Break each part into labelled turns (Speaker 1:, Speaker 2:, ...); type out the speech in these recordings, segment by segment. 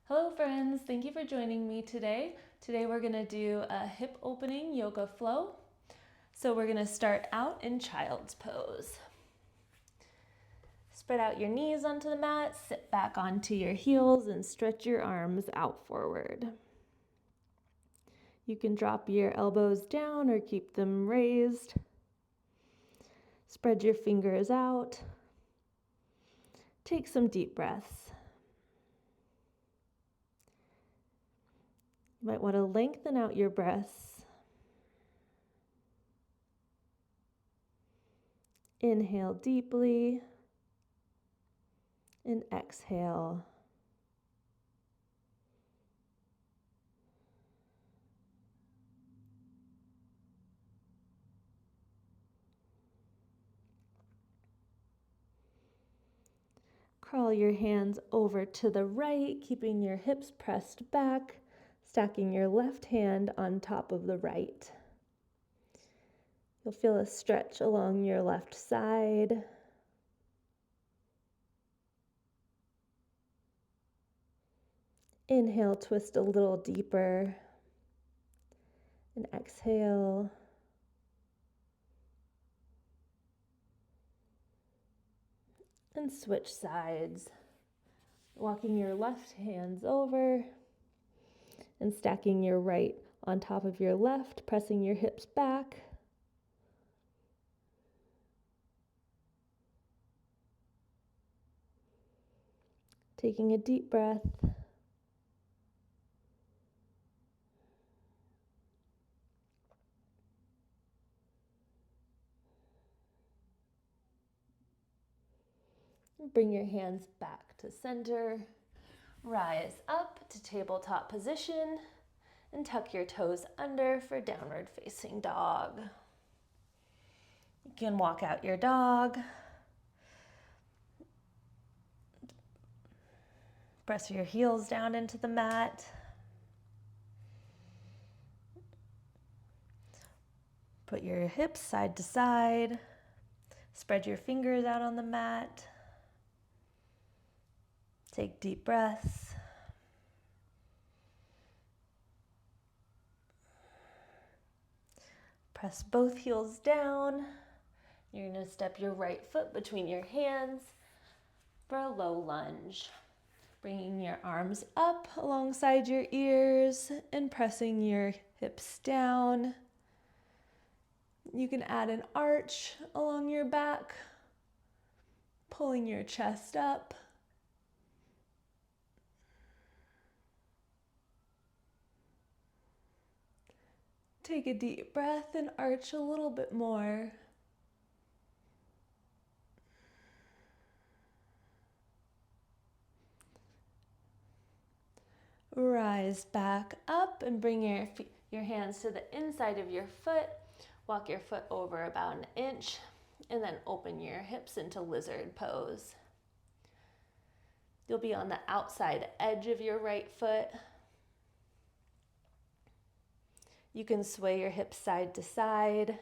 Speaker 1: Hello friends, thank you for joining me today. Today we're going to do a hip opening yoga flow. So we're going to start out in child's pose. Spread out your knees onto the mat, sit back onto your heels and stretch your arms out forward. You can drop your elbows down or keep them raised. Spread your fingers out. Take some deep breaths. You might want to lengthen out your breaths. Inhale deeply and exhale. Crawl your hands over to the right, keeping your hips pressed back, stacking your left hand on top of the right. You'll feel a stretch along your left side. Inhale, twist a little deeper. And exhale. And switch sides. Walking your left hands over and stacking your right on top of your left, pressing your hips back. Taking a deep breath. Bring your hands back to center. Rise up to tabletop position and tuck your toes under for downward facing dog. You can walk out your dog. Press your heels down into the mat. Put your hips side to side. Spread your fingers out on the mat. Take deep breaths. Press both heels down. You're going to step your right foot between your hands for a low lunge. Bringing your arms up alongside your ears and pressing your hips down. You can add an arch along your back, pulling your chest up. Take a deep breath and arch a little bit more. Rise back up and bring your hands to the inside of your foot. Walk your foot over about an inch and then open your hips into lizard pose. You'll be on the outside edge of your right foot. You can sway your hips side to side.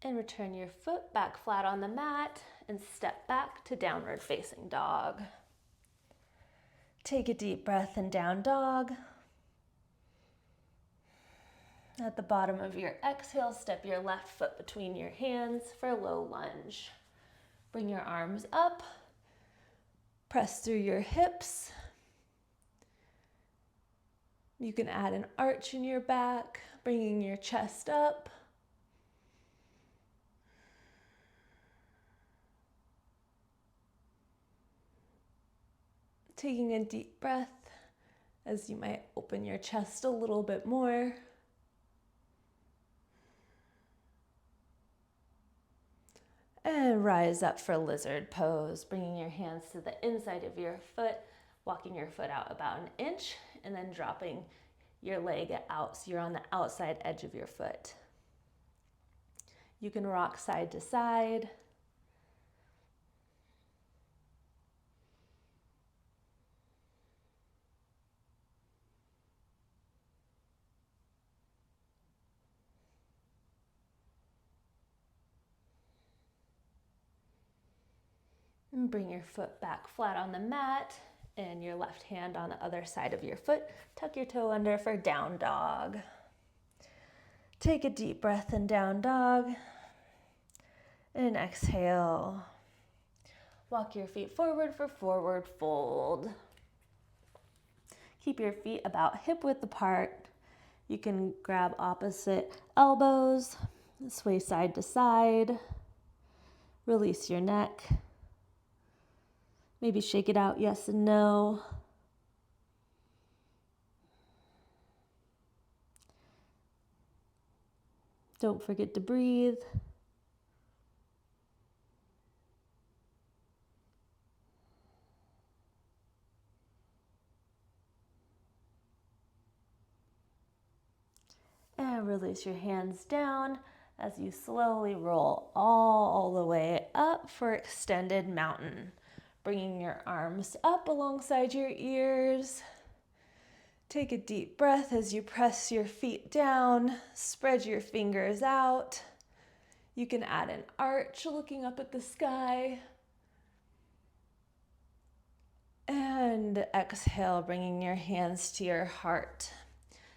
Speaker 1: And return your foot back flat on the mat and step back to downward facing dog. Take a deep breath in down dog. At the bottom of your exhale, step your left foot between your hands for a low lunge. Bring your arms up. Press through your hips. You can add an arch in your back, bringing your chest up. Taking a deep breath as you might open your chest a little bit more. And rise up for lizard pose, bringing your hands to the inside of your foot, walking your foot out about an inch, and then dropping your leg out so you're on the outside edge of your foot. You can rock side to side. And bring your foot back flat on the mat and your left hand on the other side of your foot. Tuck your toe under for down dog. Take a deep breath in down dog and exhale. Walk your feet forward for forward fold. Keep your feet about hip width apart. You can grab opposite elbows, sway side to side. Release your neck. Maybe shake it out, yes and no. Don't forget to breathe. And release your hands down as you slowly roll all the way up for extended mountain. Bringing your arms up alongside your ears. Take a deep breath as you press your feet down. Spread your fingers out. You can add an arch looking up at the sky. And exhale, bringing your hands to your heart.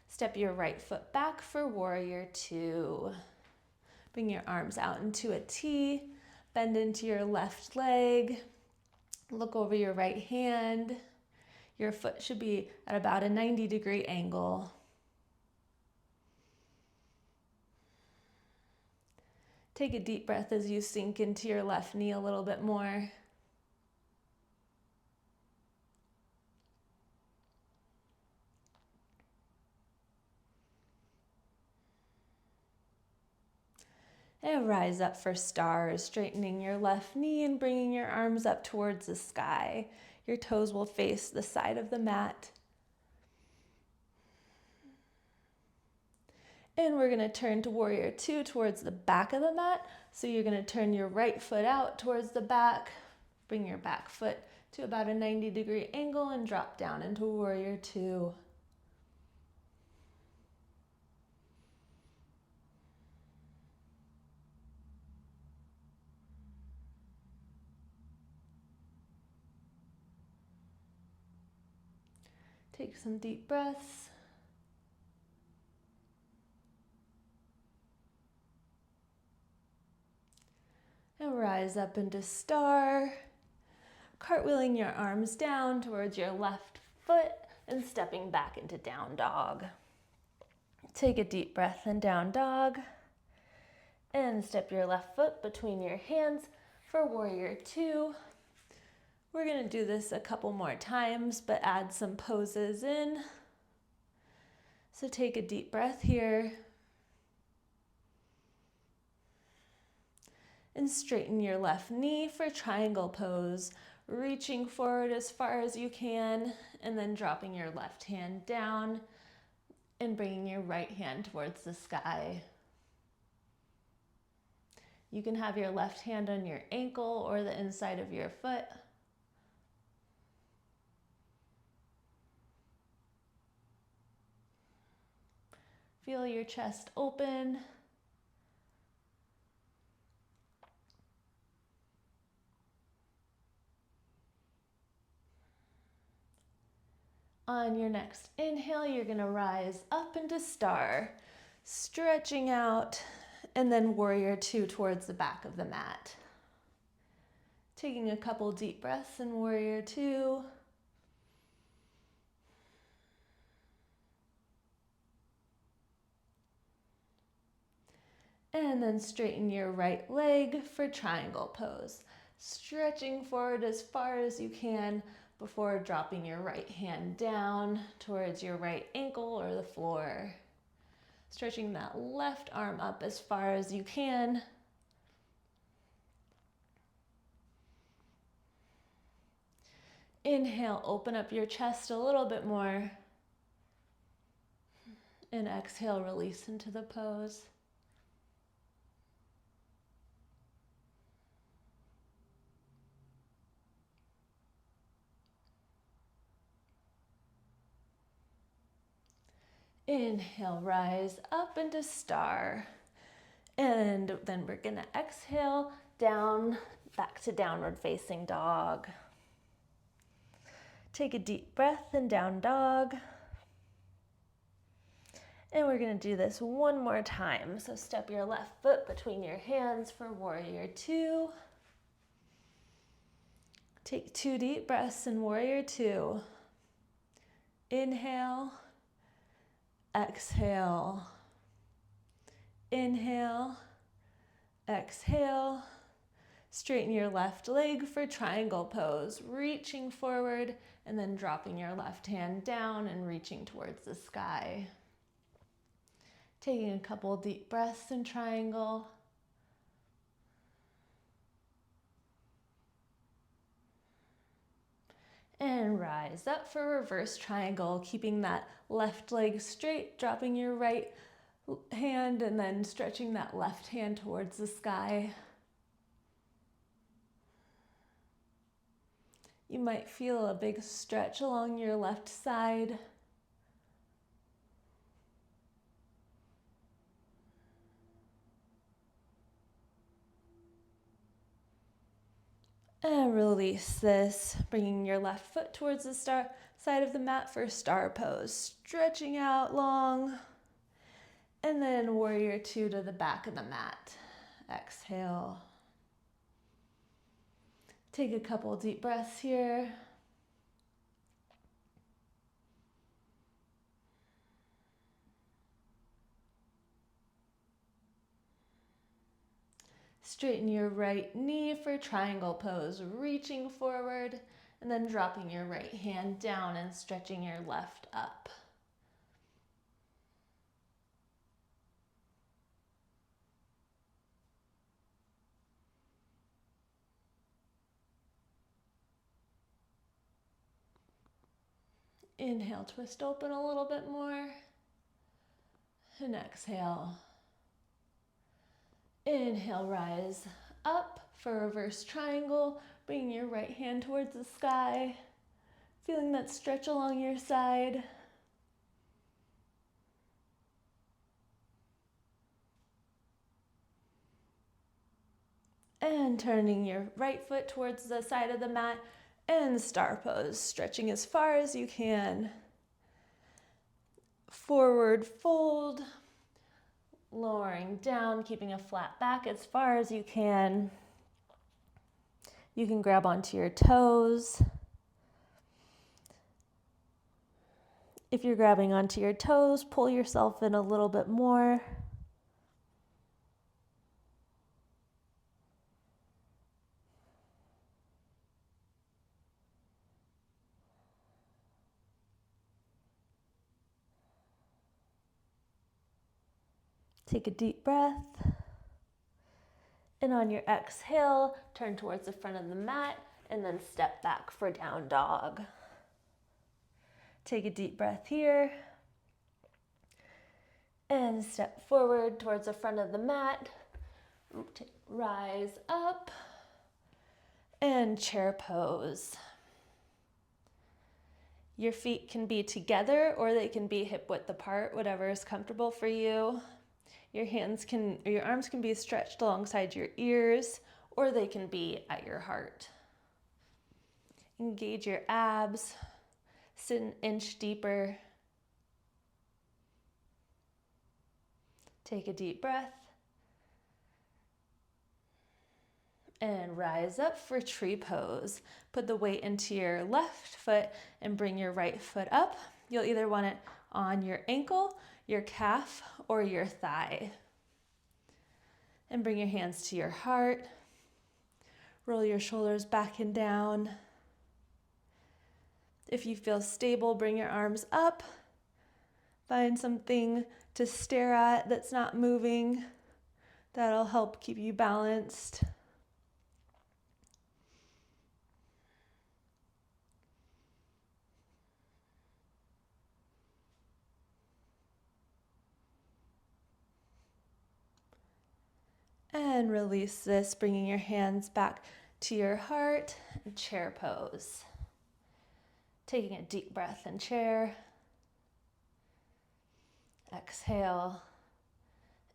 Speaker 1: Step your right foot back for warrior two. Bring your arms out into a T. Bend into your left leg. Look over your right hand. Your foot should be at about a 90-degree angle. Take a deep breath as you sink into your left knee a little bit more. And rise up for stars, straightening your left knee and bringing your arms up towards the sky. Your toes will face the side of the mat. And we're going to turn to warrior two towards the back of the mat. So you're going to turn your right foot out towards the back. Bring your back foot to about a 90-degree angle and drop down into warrior two. Take some deep breaths. And rise up into star. Cartwheeling your arms down towards your left foot and stepping back into down dog. Take a deep breath in down dog. And step your left foot between your hands for warrior two. We're going to do this a couple more times, but add some poses in. So take a deep breath here. And straighten your left knee for triangle pose, reaching forward as far as you can, and then dropping your left hand down and bringing your right hand towards the sky. You can have your left hand on your ankle or the inside of your foot. Feel your chest open. On your next inhale, you're going to rise up into star, stretching out, and then warrior two towards the back of the mat. Taking a couple deep breaths in warrior two. And then straighten your right leg for triangle pose, stretching forward as far as you can before dropping your right hand down towards your right ankle or the floor. Stretching that left arm up as far as you can. Inhale, open up your chest a little bit more. And exhale, release into the pose. Inhale, rise up into star. And then we're gonna exhale down Back to downward facing dog. Take a deep breath in down dog. And we're going to do this one more time. So step your left foot between your hands for warrior two. Take 2 deep breaths in warrior two. Inhale, exhale. Inhale, exhale. Straighten your left leg for triangle pose, reaching forward and then dropping your left hand down and reaching towards the sky. Taking a couple deep breaths in triangle. And rise up for reverse triangle, keeping that left leg straight, dropping your right hand and then stretching that left hand towards the sky. You might feel a big stretch along your left side. And release this, bringing your left foot towards the side of the mat for star pose. Stretching out long. And then warrior two to the back of the mat. Exhale. Take a couple deep breaths here. Straighten your right knee for triangle pose, reaching forward and then dropping your right hand down and stretching your left up. Inhale, twist open a little bit more. And exhale. Inhale, rise up for reverse triangle. Bring your right hand towards the sky. Feeling that stretch along your side. And turning your right foot towards the side of the mat and star pose, stretching as far as you can. Forward fold, lowering down, keeping a flat back as far as you can. You can grab onto your toes. If you're grabbing onto your toes, pull yourself in a little bit more. Take a deep breath. And on your exhale, turn towards the front of the mat and then step back for down dog. Take a deep breath here. And step forward towards the front of the mat. Rise up. And chair pose. Your feet can be together or they can be hip width apart, whatever is comfortable for you. Your arms can be stretched alongside your ears, or they can be at your heart. Engage your abs, sit an inch deeper. Take a deep breath. And rise up for tree pose. Put the weight into your left foot and bring your right foot up. You'll either want it on your ankle, your calf, or your thigh. And bring your hands to your heart. Roll your shoulders back and down. If you feel stable, bring your arms up. Find something to stare at that's not moving. That'll help keep you balanced. And release this, bringing your hands back to your heart, chair pose. Taking a deep breath in chair. Exhale.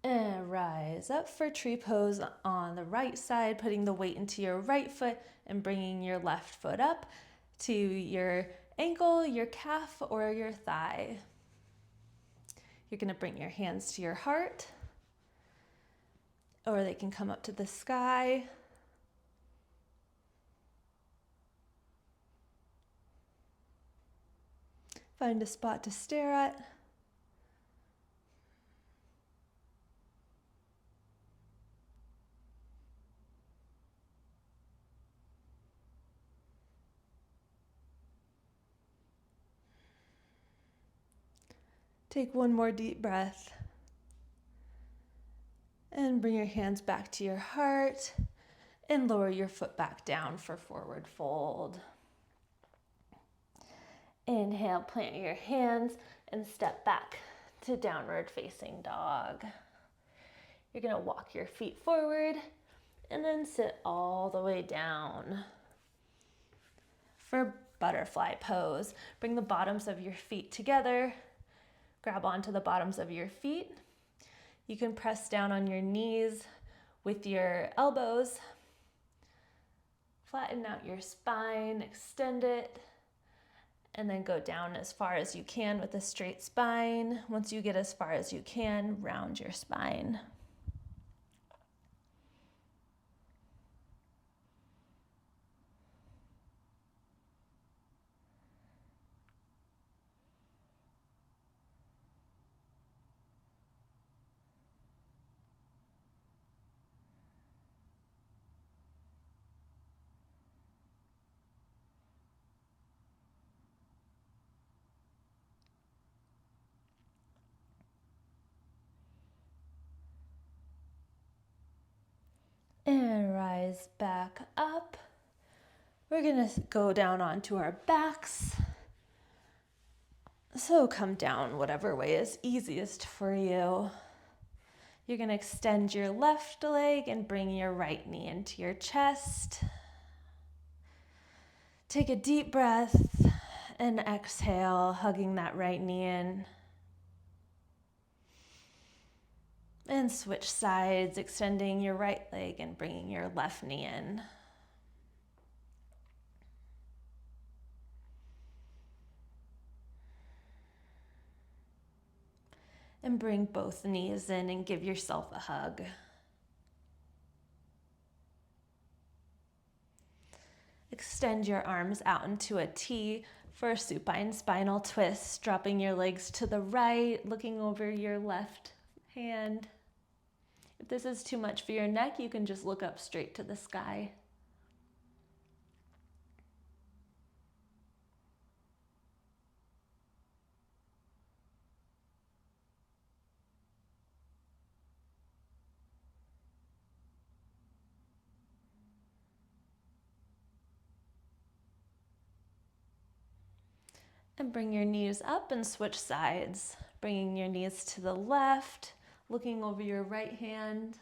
Speaker 1: And rise up for tree pose on the right side, putting the weight into your right foot and bringing your left foot up to your ankle, your calf, or your thigh. You're going to bring your hands to your heart, or they can come up to the sky. Find a spot to stare at. Take one more deep breath. And bring your hands back to your heart and lower your foot back down for forward fold. Inhale, plant your hands and step back to downward facing dog. You're gonna walk your feet forward and then sit all the way down. For butterfly pose, bring the bottoms of your feet together. Grab onto the bottoms of your feet. You can press down on your knees with your elbows. Flatten out your spine, extend it, and then go down as far as you can with a straight spine. Once you get as far as you can, round your spine. And rise back up. We're gonna go down onto our backs. So come down whatever way is easiest for you. You're gonna extend your left leg and bring your right knee into your chest. Take a deep breath and exhale, hugging that right knee in. And switch sides, extending your right leg and bringing your left knee in. And bring both knees in and give yourself a hug. Extend your arms out into a T for a supine spinal twist, dropping your legs to the right, looking over your left hand. If this is too much for your neck, you can just look up straight to the sky. And bring your knees up and switch sides. Bringing your knees to the left, looking over your right hand.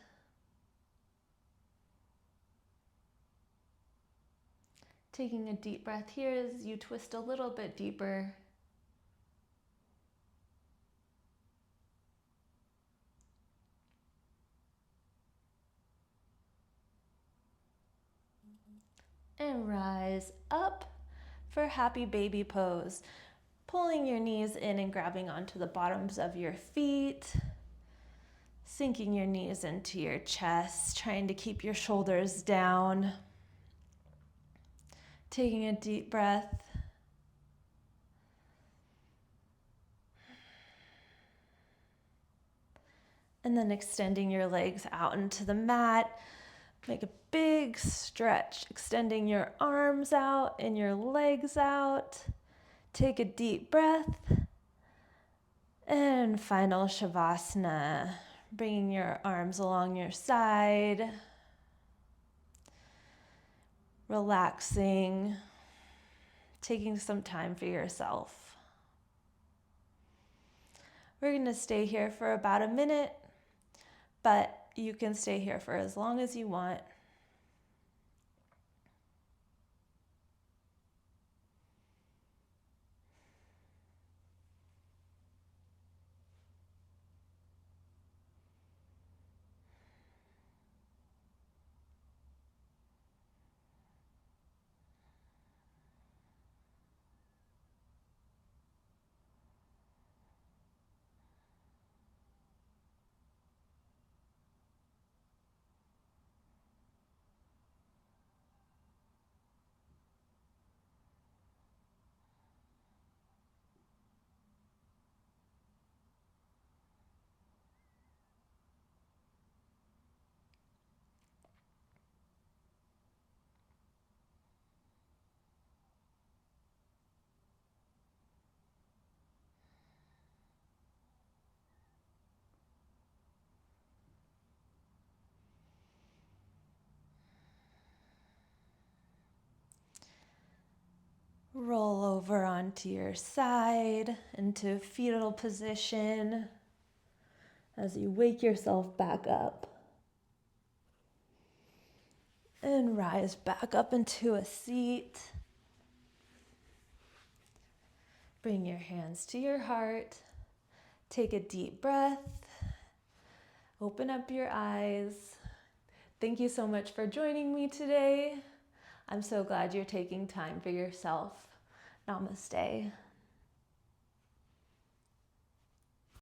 Speaker 1: Taking a deep breath here as you twist a little bit deeper. And rise up for happy baby pose. Pulling your knees in and grabbing onto the bottoms of your feet. Sinking your knees into your chest, trying to keep your shoulders down. Taking a deep breath. And then extending your legs out into the mat. Make a big stretch, extending your arms out and your legs out. Take a deep breath. And final Shavasana, bringing your arms along your side. Relaxing, taking some time for yourself. We're going to stay here for about a minute, but you can stay here for as long as you want. Roll over onto your side into fetal position as you wake yourself back up. And rise back up into a seat. Bring your hands to your heart. Take a deep breath. Open up your eyes. Thank you so much for joining me today. I'm so glad you're taking time for yourself. Namaste.